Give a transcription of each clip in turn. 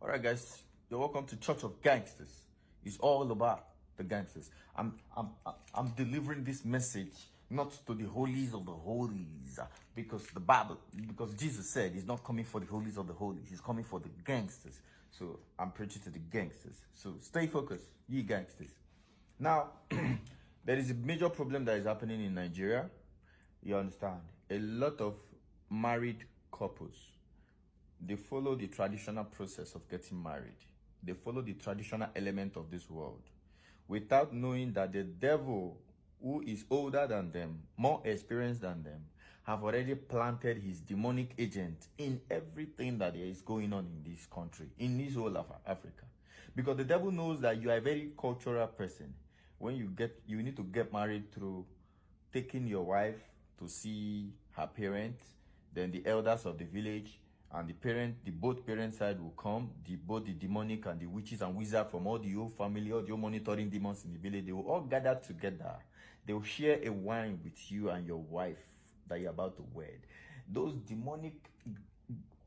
All right, guys, you're welcome to Church of Gangsters. It's all about the gangsters. I'm delivering this message not to the holies of the holies, because Jesus said He's not coming for the holies of the holies. He's coming for the gangsters. So I'm preaching to the gangsters. So stay focused, ye gangsters. Now, there is a major problem that is happening in Nigeria. You understand? A lot of married couples, they follow the traditional process of getting married. They follow the traditional element of this world without knowing that the devil, who is older than them, more experienced than them, have already planted his demonic agent in everything that is going on in this country, in this whole of Africa. Because the devil knows that you are a very cultural person. When you need to get married through taking your wife to see her parents, then the elders of the village, and both parent side will come, both the demonic and the witches and wizards from all the old family, all the old monitoring demons in the village, they will all gather together. They will share a wine with you and your wife that you're about to wed. Those demonic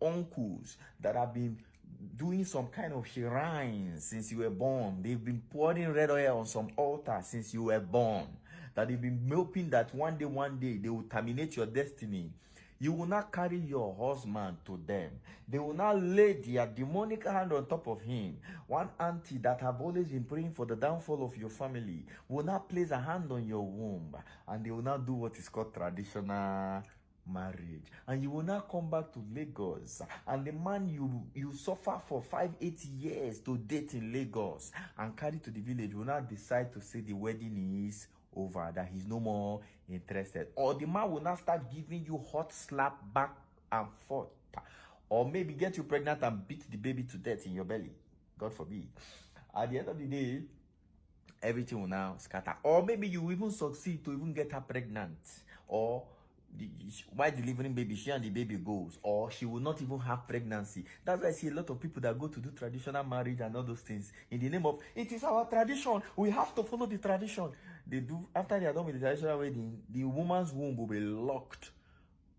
uncles that have been doing some kind of shrine since you were born, they've been pouring red oil on some altar since you were born, that they've been hoping that one day they will terminate your destiny. You will not carry your husband to them. They will not lay their demonic hand on top of him. One auntie that have always been praying for the downfall of your family will not place a hand on your womb, and they will not do what is called traditional marriage. And you will not come back to Lagos, and the man you suffer for 5-8 years to date in Lagos and carry to the village will not decide to say the wedding is over, that he's no more interested. Or the man will not start giving you hot slap back and forth, or maybe get you pregnant and beat the baby to death in your belly, God forbid. At the end of the day, everything will now scatter. Or maybe you will even succeed to even get her pregnant, or while delivering baby, she and the baby goes, or she will not even have pregnancy. That's why I see a lot of people that go to do traditional marriage and all those things in the name of, it is our tradition, we have to follow the tradition. They do, after they are done with the traditional wedding, the woman's womb will be locked.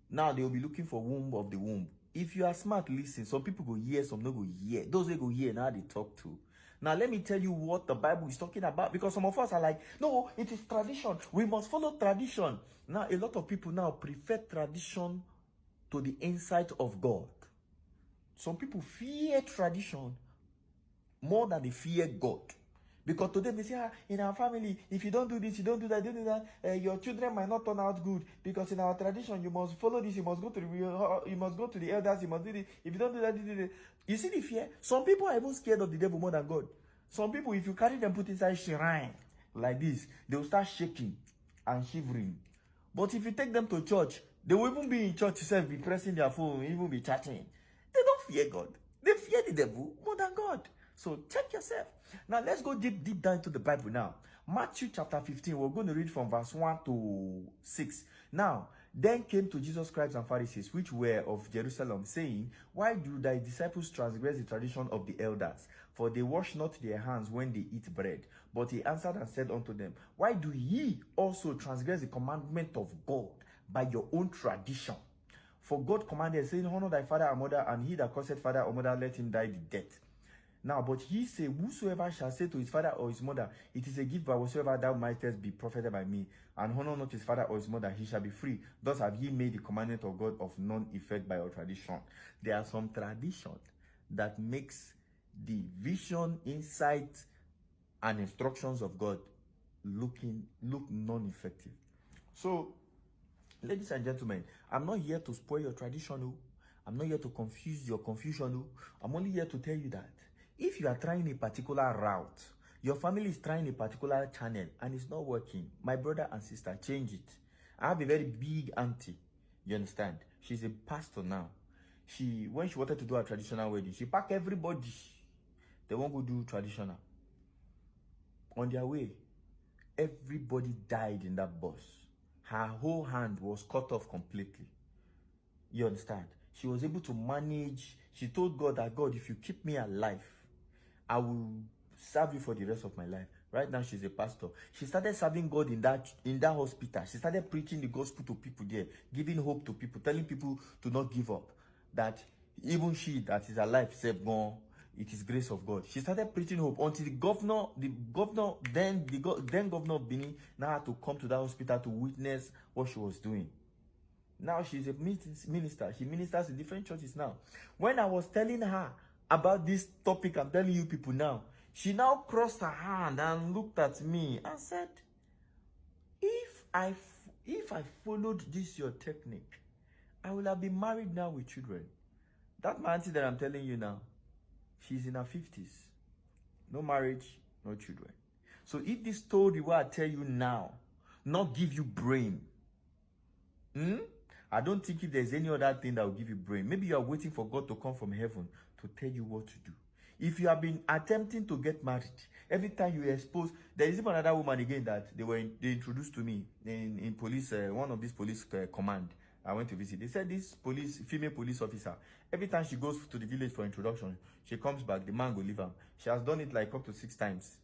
Now they will be looking for womb of the womb. If you are smart, listen. Some people go hear, some no go hear. Those they go hear, now they talk to. Now, let me tell you what the Bible is talking about, because some of us are like, no, it is tradition. We must follow tradition. Now, a lot of people now prefer tradition to the insight of God. Some people fear tradition more than they fear God. Because to them, they say, in our family, if you don't do this, you don't do that, your children might not turn out good. Because in our tradition, you must follow this, you must go to the elders, you must do this. If you don't do that, you see the fear? Some people are even scared of the devil more than God. Some people, if you carry them, put inside shrine like this, they will start shaking and shivering. But if you take them to church, they will even be in church itself, be pressing their phone, even be chatting. They don't fear God. They fear the devil more than God. So check yourself. Now let's go deep down into the Bible now. Matthew chapter 15, we're going to read from verse 1 to 6. Now, then came to Jesus Christ and Pharisees, which were of Jerusalem, saying, why do thy disciples transgress the tradition of the elders? For they wash not their hands when they eat bread. But he answered and said unto them, why do ye also transgress the commandment of God by your own tradition? For God commanded, saying, honor thy father and mother, and he that curseth father or mother, let him die the death. Now, but he say, whosoever shall say to his father or his mother, it is a gift by whatsoever thou mightest be profited by me, and honor not his father or his mother, he shall be free. Thus have ye made the commandment of God of none effect by your tradition. There are some tradition that makes the vision, insight, and instructions of God look non-effective. So, ladies and gentlemen, I'm not here to spoil your tradition. I'm not here to confuse your confusion. I'm only here to tell you that if you are trying a particular route, your family is trying a particular channel and it's not working, my brother and sister, change it. I have a very big auntie, you understand? She's a pastor now. When she wanted to do a traditional wedding, she packed everybody. They won't go do traditional. On their way, everybody died in that bus. Her whole hand was cut off completely. You understand? She was able to manage. She told God that, God, if you keep me alive, I will serve you for the rest of my life. Right now, she's a pastor. She started serving God in that hospital. She started preaching the gospel to people there, giving hope to people, telling people to not give up. That even she that is alive, said, gone, it is grace of God. She started preaching hope until then governor of Benin now had to come to that hospital to witness what she was doing. Now she's a minister. She ministers in different churches now. When I was telling her about this topic I'm telling you people now, she now crossed her hand and looked at me and said, if I followed this your technique, I will have been married now with children. That my auntie that I'm telling you now, she's in her 50s. No marriage, no children. So if this story what I tell you now not give you brain, I don't think if there's any other thing that will give you brain. Maybe you are waiting for God to come from heaven to tell you what to do. If you have been attempting to get married, every time you expose, there is even another woman again that they introduced to me in police, one of these police command. I went to visit. They said this female police officer, every time she goes to the village for introduction, she comes back, the man will leave her. She has done it like up to 6 times.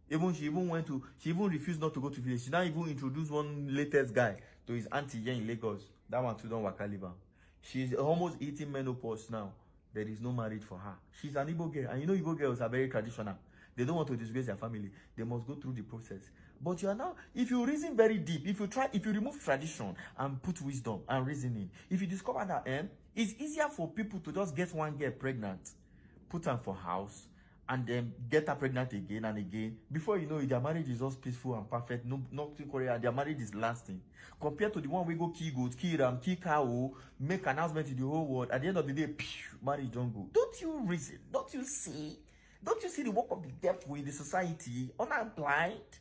She even refused not to go to village. She now even introduced one latest guy to his auntie here in Lagos. That one too don't waka leave her. She's almost eating menopause now. There is no marriage for her. She's an Igbo girl, and you know Igbo girls are very traditional. They don't want to disgrace their family. They must go through the process. But you are now, if you reason very deep, if you remove tradition and put wisdom and reasoning, if you discover that it's easier for people to just get one girl pregnant, put her for house, and then get her pregnant again and again. Before you know it, their marriage is just peaceful and perfect. No, nothing Korea. Their marriage is lasting. Compared to the one we go kill goat, kill ram, kill cow, make announcement to the whole world. At the end of the day, marriage don't go. Don't you reason? Don't you see? Don't you see the work of the devil in the society? Aren't blind?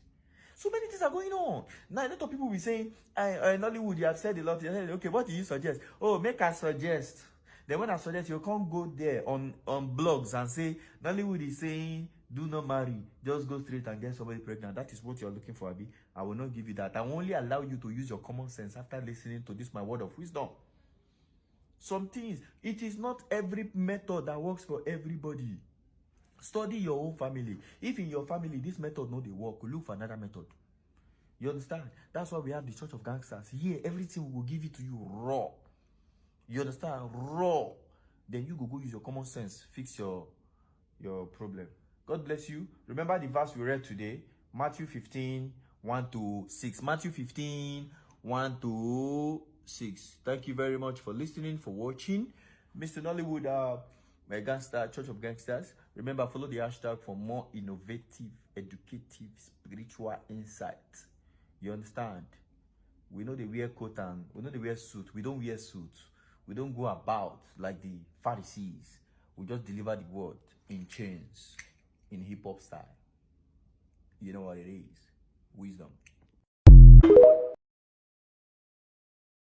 So many things are going on. Now, a lot of people will be saying, Nollywood, you have said a lot. You said, okay, what do you suggest? Oh, make us suggest. Then when I suggest, you can't go there on blogs and say, Nollywood is saying, do not marry. Just go straight and get somebody pregnant. That is what you're looking for, Abi. I will not give you that. I will only allow you to use your common sense after listening to this, my word of wisdom. Some things, it is not every method that works for everybody. Study your own family. If in your family, this method no dey work, look for another method. You understand? That's why we have the Church of Gangsters. Here, everything we will give it to you raw. You understand? Raw. Then you go use your common sense, fix your problem. God bless you. Remember the verse we read today, Matthew 15, 1-6. Matthew 15, 1-6. Thank you very much for listening, for watching. Mr. Nollywood, my gangster, Church of Gangsters. Remember, follow the hashtag for more innovative, educative, spiritual insight. You understand? We know they wear coat and we know they wear suit. We don't wear suits. We don't go about like the Pharisees. We just deliver the word in chains, in hip-hop style. You know what it is. Wisdom.